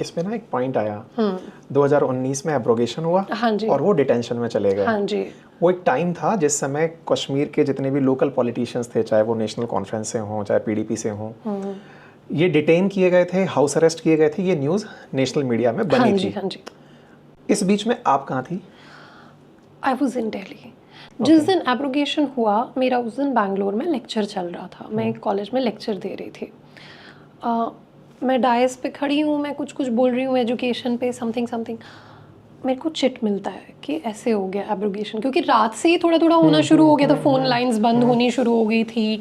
इसमें ना एक पॉइंट आया 2019 में एब्रोगेशन हुआ। हाँ जी। और वो डिटेंशन में चले गए। हाँ जी। वो एक टाइम था जिस समय कश्मीर के जितने भी लोकल पॉलिटिशियंस थे, चाहे वो नेशनल कॉन्फ्रेंस से हों चाहे पीडीपी से हों, ये डिटेन किए गए थे, हाउस अरेस्ट किए गए थे। ये न्यूज़ नेशनल मीडिया में बनी थी। हाँ जी। इस बीच में आप कहाँ थी? I was in Delhi. जिस दिन एब्रोगेशन हुआ, मेरा उस दिन बैंगलोर में लेक्चर चल रहा था। मैं एक कॉलेज में लेक्चर दे रही थी। मैं डायस पे खड़ी हूँ, मैं कुछ कुछ बोल रही हूँ एजुकेशन पे, समथिंग। मेरे को चिट मिलता है कि ऐसे हो गया एब्रोगेशन, क्योंकि रात से ही थोड़ा थोड़ा होना शुरू हो गया था, फ़ोन लाइंस बंद होनी शुरू हो गई थी।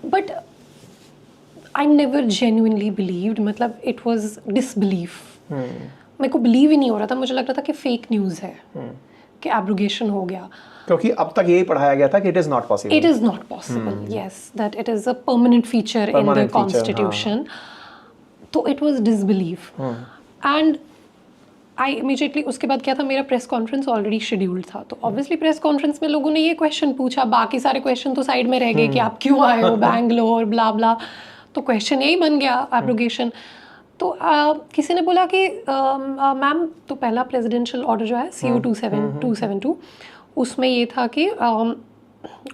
But I never genuinely believed, मतलब इट वॉज डिसबिलीफ। मेरे को बिलीव ही नहीं हो रहा था। मुझे लग रहा था कि फेक न्यूज़ है कि एब्रोगेशन हो गया, क्योंकि अब तक यही पढ़ाया गया था कि it is not possible. It is not possible, yes, that it is a permanent feature in the constitution. तो it was disbelief. And I immediately, उसके बाद क्या था, मेरा प्रेस कॉन्फ्रेंस ऑलरेडी शेड्यूल्ड था। तो ऑब्वियसली प्रेस कॉन्फ्रेंस में लोगों ने ये क्वेश्चन पूछा, बाकी सारे क्वेश्चन तो साइड में रह गए कि आप क्यों आए हो बैंगलोर, ब्ला ब्ला। तो क्वेश्चन यही बन गया, एब्रोगेशन। तो किसी ने बोला कि मैम, तो पहला प्रेसिडेंशियल ऑर्डर जो है CO 272, उसमें ये था कि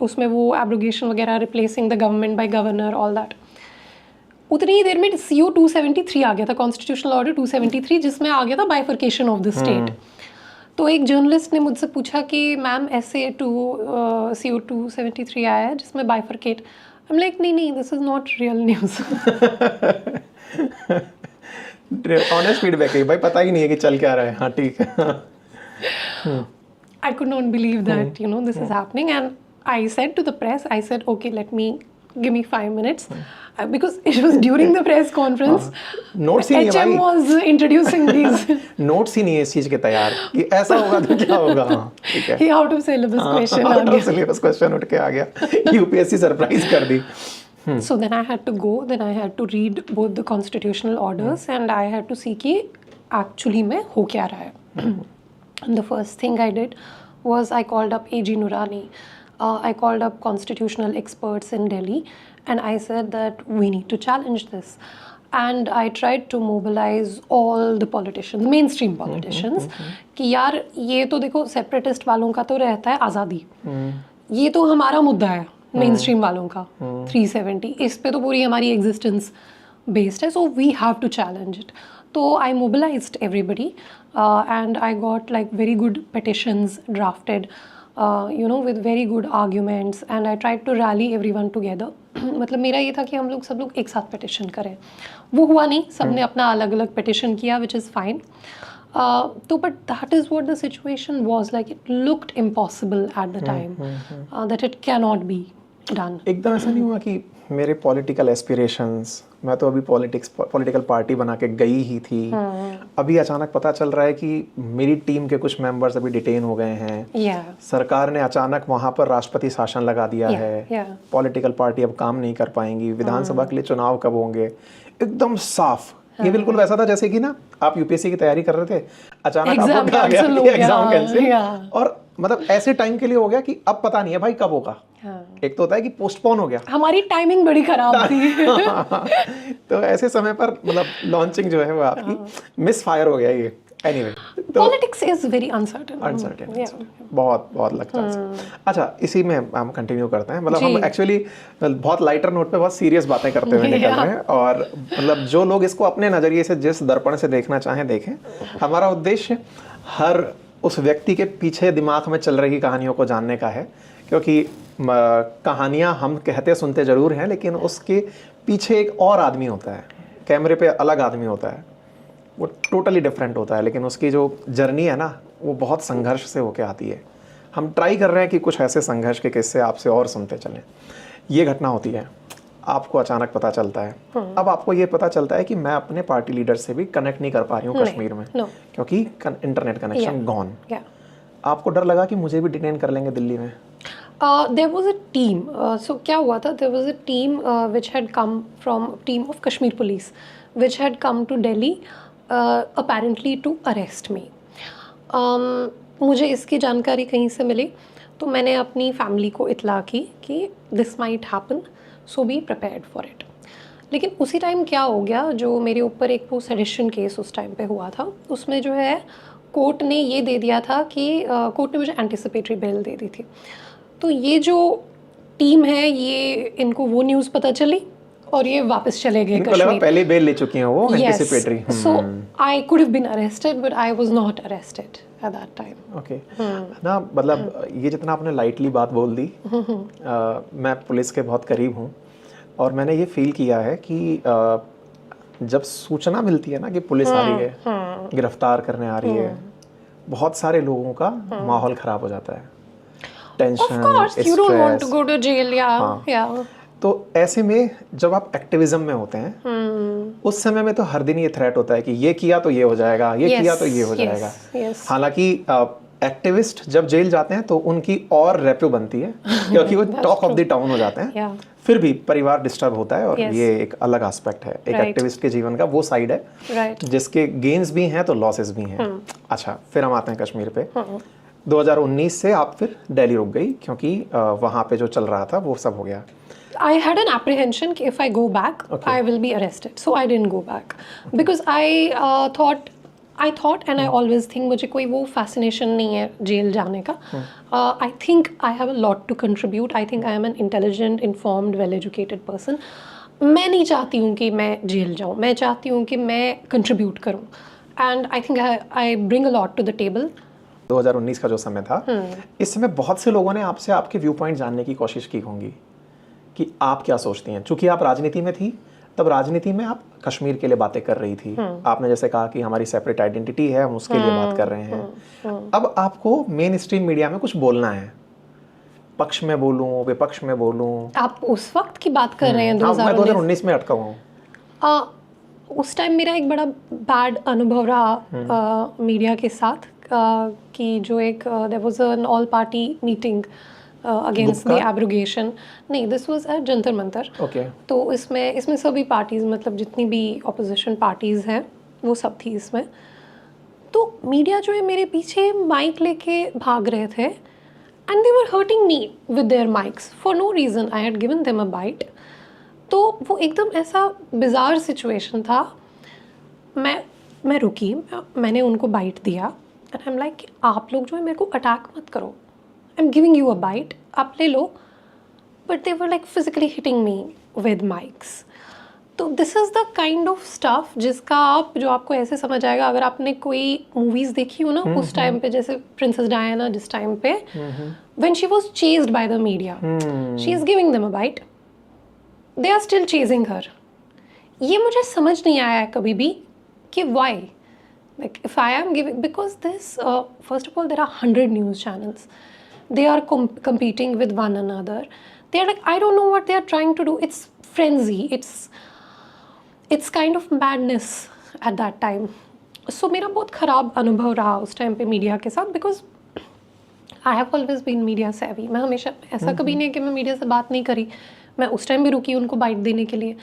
उसमें वो एब्रोगेशन वगैरह, replacing the government by governor, all that. उतनी ही देर में CO 273 आ गया था, कॉन्स्टिट्यूशनल ऑर्डर 273, जिसमें आ गया था बाइफर्केशन ऑफ द स्टेट। तो एक जर्नलिस्ट ने मुझसे पूछा कि मैम ऐसे CO 273 आया है जिसमें बाइफर्केट। आई एम लाइक, नहीं, this is not real news. Honest feedback है भाई, पता ही नहीं है कि चल क्या रहा है। हाँ ठीक है। I could not believe that, this is happening. And I said to the press, I said, okay, give me 5 minutes. Because it was during the press conference. Notes ही नहीं है HM भाई। was introducing these. नोट्स ही नहीं है इस चीज़ के तैयार कि ऐसा होगा तो क्या होगा। हाँ ठीक है। He out of syllabus question आ आउट ऑफ गया। सिलेबस क्वेश्चन उठ के आ गया। यूपीएससी सरप्राइज कर दी। So then I had to go, then I had to read both the constitutional orders and I had to see कि actually में हो क्या रहा है। And the first thing I did was I called up AG Nurani. I called up constitutional experts in Delhi and I said that we need to challenge this. And I tried to mobilize all the politicians, mainstream politicians, कि यार ये तो देखो separatist वालों का तो रहता है आज़ादी, ये तो हमारा मुद्दा है मेन स्ट्रीम वालों का 370, इस पे तो पूरी हमारी एग्जिस्टेंस बेस्ड है, so we have to challenge it. तो I mobilised everybody and I got like very good petitions drafted, with very good arguments, and I tried to rally everyone together. मतलब मेरा ये था कि हम लोग सब लोग एक साथ पिटिशन करें। वो हुआ नहीं, सब ने अपना अलग अलग पिटिशन किया, विच इज़ फाइन। तो but that is what the situation was like, it looked impossible at the time that it can not be done. एकदम ऐसा नहीं हुआ कि मेरे पॉलिटिकल एस्पिरेशंस, मैं तो अभी पॉलिटिकल पार्टी बना के गई ही थी, अभी अचानक पता चल रहा है कि मेरी टीम के कुछ मेंबर्स अभी डिटेन हो गए हैं, सरकार ने अचानक वहां पर राष्ट्रपति शासन लगा दिया है, पॉलिटिकल पार्टी अब काम नहीं कर पाएंगी, विधानसभा के लिए चुनाव कब होंगे, एकदम साफ। ये बिल्कुल वैसा था जैसे कि ना आप यूपीएससी की तैयारी कर रहे थे, अचानक आपको कहा गया कि एग्जाम कैंसिल, और मतलब ऐसे टाइम के लिए हो गया कि अब पता नहीं है भाई कब होगा। एक तो होता है कि पोस्टपोन हो गया, हमारी टाइमिंग बड़ी खराब थी। तो ऐसे समय पर मतलब लॉन्चिंग जो है वो आपकी मिस फायर हो गया ये। Anyway, politics is very uncertain, बहुत लगता है। अच्छा, इसी में हम कंटिन्यू करते हैं। मतलब हम एक्चुअली बहुत लाइटर नोट पे बहुत सीरियस बातें करते हुए निकल रहे हैं, और मतलब जो लोग इसको अपने नज़रिए से जिस दर्पण से देखना चाहें देखें। हमारा उद्देश्य हर उस व्यक्ति के पीछे दिमाग में चल रही कहानियों को जानने का है, क्योंकि कहानियाँ हम कहते सुनते ज़रूर हैं, लेकिन उसके पीछे एक और आदमी होता है, कैमरे पे अलग आदमी होता है, वो टोटली डिफरेंट होता है, लेकिन उसकी जो जर्नी है ना वो बहुत संघर्ष से होके आती है। हम ट्राई कर रहे हैं कि कुछ ऐसे संघर्ष के किस्से आपसे और सुनते चलें। ये घटना होती है, आपको अचानक पता चलता है, अब आपको ये पता चलता है कि मैं अपने पार्टी लीडर से भी कनेक्ट नहीं कर पा रही हूँ कश्मीर में, क्योंकि इंटरनेट कनेक्शन गॉन। आपको डर लगा कि मुझे भी डिटेन कर लेंगे दिल्ली में? There was a team. So क्या हुआ था? There was a team which had come from team of Kashmir police, which had come to Delhi apparently to arrest me. मुझे इसकी जानकारी कहीं से मिली, तो मैंने अपनी फैमिली को इतला की कि this might happen, so be prepared for it. लेकिन उसी टाइम क्या हो गया, जो मेरे ऊपर एक वो सेडिशन केस उस टाइम पे हुआ था, उसमें जो है कोर्ट ने ये दे दिया था कि कोर्ट ने मुझे एंटिसिपेटरी बेल दे दी थी। तो ये जो टीम है, ये इनको वो न्यूज़ पता चली और ये वापस चले गए इनको लगा कश्मीर। पहले बेल ले चुकी हैं वो anticipatory. So I could have been arrested but I was not arrested at that time. Okay ना, मतलब ये जितना आपने लाइटली बात बोल दी, मैं पुलिस के बहुत करीब हूँ और मैंने ये फील किया है कि जब सूचना मिलती है ना कि पुलिस आ रही है, गिरफ्तार करने आ रही है, बहुत सारे लोगों का माहौल खराब हो जाता है, tension, Of course, you don't want to stress. go to jail, yeah. तो ऐसे में जब आप एक्टिविज्म में होते हैं, उस समय में तो हर दिन ये थ्रेट होता है कि ये किया तो ये हो जाएगा, ये किया तो ये हो जाएगा। yes. हालांकि एक्टिविस्ट जब जेल जाते हैं तो उनकी और रेप्यू बनती है क्योंकि वो टॉक ऑफ द टाउन हो जाते हैं। Yeah. फिर भी परिवार डिस्टर्ब होता है और Yes. ये एक अलग एस्पेक्ट है, एक Right. एक्टिविस्ट के जीवन का वो साइड है Right. जिसके गेन्स भी हैं तो लॉसेस भी हैं। अच्छा, फिर हम आते हैं कश्मीर पे। 2019 से आप फिर दिल्ली रुक गई क्योंकि वहाँ पे जो चल रहा था वो सब हो गया। I had an apprehension कि if I go back, Okay. I will be arrested. So I didn't go back because I thought and I always think मुझे कोई वो fascination नहीं है जेल जाने का। I think I have a lot to contribute. I think I am an intelligent, informed, well-educated person. मैं नहीं चाहती हूँ कि मैं जेल जाऊँ, मैं चाहती हूँ कि मैं contribute करूँ। And I think I bring a lot to the table. 2019 का जो समय था, इस समय बहुत से लोगों ने आपसे आपके व्यू पॉइंट जानने की कोशिश की होंगी कि आप क्या सोचती हैं। चूंकि आप राजनीति में थी, तब राजनीति में आप कश्मीर के लिए बातें कर रही थी। आपने जैसे कहा कि हमारी सेपरेट आइडेंटिटी है, हम उसके लिए बात कर रहे हैं। अब आपको मेन स्ट्रीम मीडिया में कुछ बोलना है, पक्ष में बोलूं, विपक्ष में बोलूं। आप उस वक्त की बात कर रहे हैं, हाँ, मैं 2019? 2019 में अटका हुआ हूँ। उस टाइम मेरा एक बड़ा बैड अनुभव रहा मीडिया के साथ कि जो एक there was an all party meeting against the abrogation. नहीं, this was at Jantar Mantar. Okay. तो इसमें सभी पार्टीज, मतलब जितनी भी ऑपोजिशन पार्टीज हैं वो सब थी इसमें। तो मीडिया जो है मेरे पीछे माइक लेके भाग रहे थे and they were hurting me with their mics for no reason. I had given them a bite. तो वो एकदम ऐसा बिजार सिचुएशन था। मैं रुकी, मैंने उनको बाइट दिया एंड आई एम लाइक, आप लोग जो है मेरे को अटैक मत करो, I am giving you a bite, आप ले लो। But they were like physically hitting me with mics. तो this is the kind of stuff जिसका आपको ऐसे समझ आएगा अगर आपने कोई मूवीज़ देखी हो ना उस टाइम पे, जैसे प्रिंसेस डायना जिस टाइम पे when she was chased by the media, she is giving them a bite, they are still chasing her. ये मुझे समझ नहीं आया है कभी भी कि why, like if I am giving, because this first of all there are 100 news channels, they are competing with one another, they are like, I don't know what they are trying to do, it's frenzy, it's kind of madness at that time. So मेरा बहुत ख़राब अनुभव रहा उस time पे media के साथ, because I have always been media savvy. मैं हमेशा ऐसा कभी नहीं है कि मैं मीडिया से बात नहीं करी, मैं उस टाइम भी रुकी उनको बाइट देने के लिए।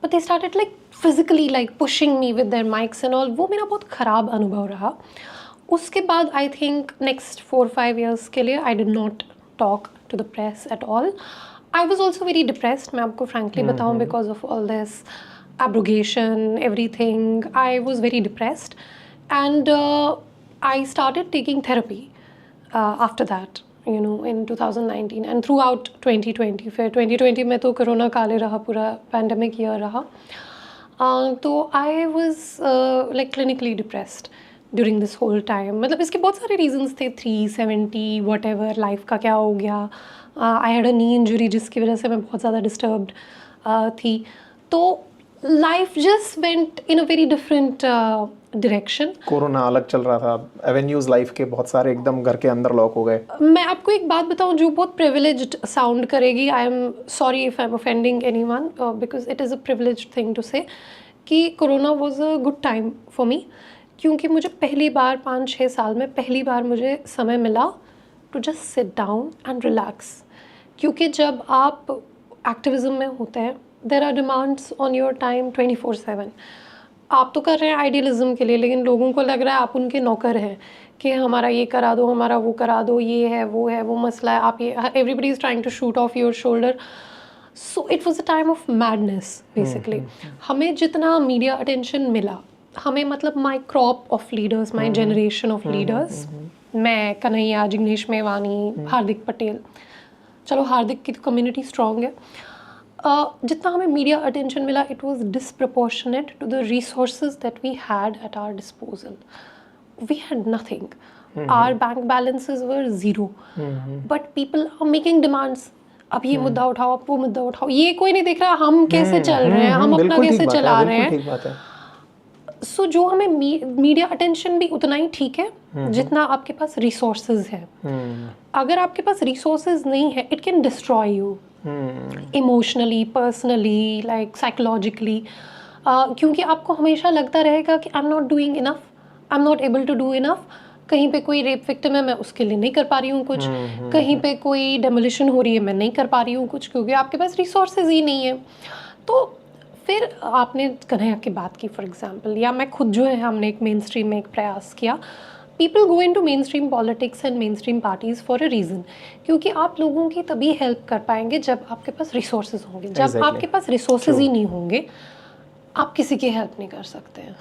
But they started like physically like pushing me with their mics and all. वो मेरा बहुत ख़राब अनुभव रहा। उसके बाद I think next 4-5 years के लिए I did not talk to the press at all. I was also very depressed, मैं आपको frankly बताऊँ, because of all this abrogation, everything. I was very depressed and I started taking therapy after that. You know, in 2019 and throughout 2020. फिर 2020 में तो corona काल ही रहा, पूरा pandemic year रहा। तो I was like clinically depressed during this whole time. मतलब इसके बहुत सारे reasons थे, 370 whatever, लाइफ का क्या हो गया। I had a knee injury जिसकी वजह से मैं बहुत ज़्यादा disturbed थी। तो life just went in a very different direction. Corona अलग चल रहा था, एवेन्यूज लाइफ के बहुत सारे एकदम घर के अंदर लॉक हो गए। मैं आपको एक बात बताऊं जो बहुत प्रिविलेज्ड साउंड करेगी, I am sorry if I am offending anyone, because it is a privileged thing to say कि corona was a good time for me, क्योंकि मुझे पहली बार 5-6 साल में पहली बार मुझे समय मिला to just sit down and relax. क्योंकि जब आप एक्टिविज्म में होते हैं, there are demands on your time 24/7। आप तो कर रहे हैं आइडियलिज्म के लिए, लेकिन लोगों को लग रहा है आप उनके नौकर हैं कि हमारा ये करा दो, हमारा वो करा दो, ये है वो मसला है, आप ये, everybody is trying to shoot off your shoulder. So it was a time of madness basically. हमें जितना मीडिया अटेंशन मिला, हमें मतलब my crop of leaders, my generation of leaders, मैं, कन्हैया, जिग्नेश मेवानी, हार्दिक पटेल, चलो हार्दिक की तो कम्युनिटी स्ट्रॉन्ग है, जितना हमें मीडिया अटेंशन मिला, it was disproportionate to the resources that we had at our disposal. We had nothing. Our bank balances were zero. But people are making demands. अब ये मुद्दा उठाओ, अब वो मुद्दा उठाओ. ये कोई नहीं देख रहा हम कैसे चल रहे हैं, हम अपना कैसे चला रहे हैं. सो जो हमें मीडिया अटेंशन भी उतना ही ठीक है जितना आपके पास रिसोर्सेज है. अगर आपके पास रिसोर्सेज नहीं है, it can destroy you emotionally, personally, like psychologically. क्योंकि आपको हमेशा लगता रहेगा कि I am not doing enough, I am not able to do enough. कहीं पे कोई रेप विक्टिम है, मैं उसके लिए नहीं कर पा रही हूँ कुछ. कहीं पे कोई डेमोलिशन हो रही है, मैं नहीं कर पा रही हूँ कुछ, क्योंकि आपके पास रिसोर्सेज ही नहीं है. तो फिर आपने कन्हैया की बात की फॉर एग्जांपल, या मैं खुद जो है, हमने एक मेन स्ट्रीम में एक प्रयास किया. People go into mainstream politics and mainstream parties for a reason, क्योंकि आप लोगों की तभी हेल्प कर पाएंगे जब आपके पास रिसोर्सेज होंगे. जब आपके पास रिसोर्सेज ही नहीं होंगे, आप किसी की हेल्प नहीं कर सकते हैं.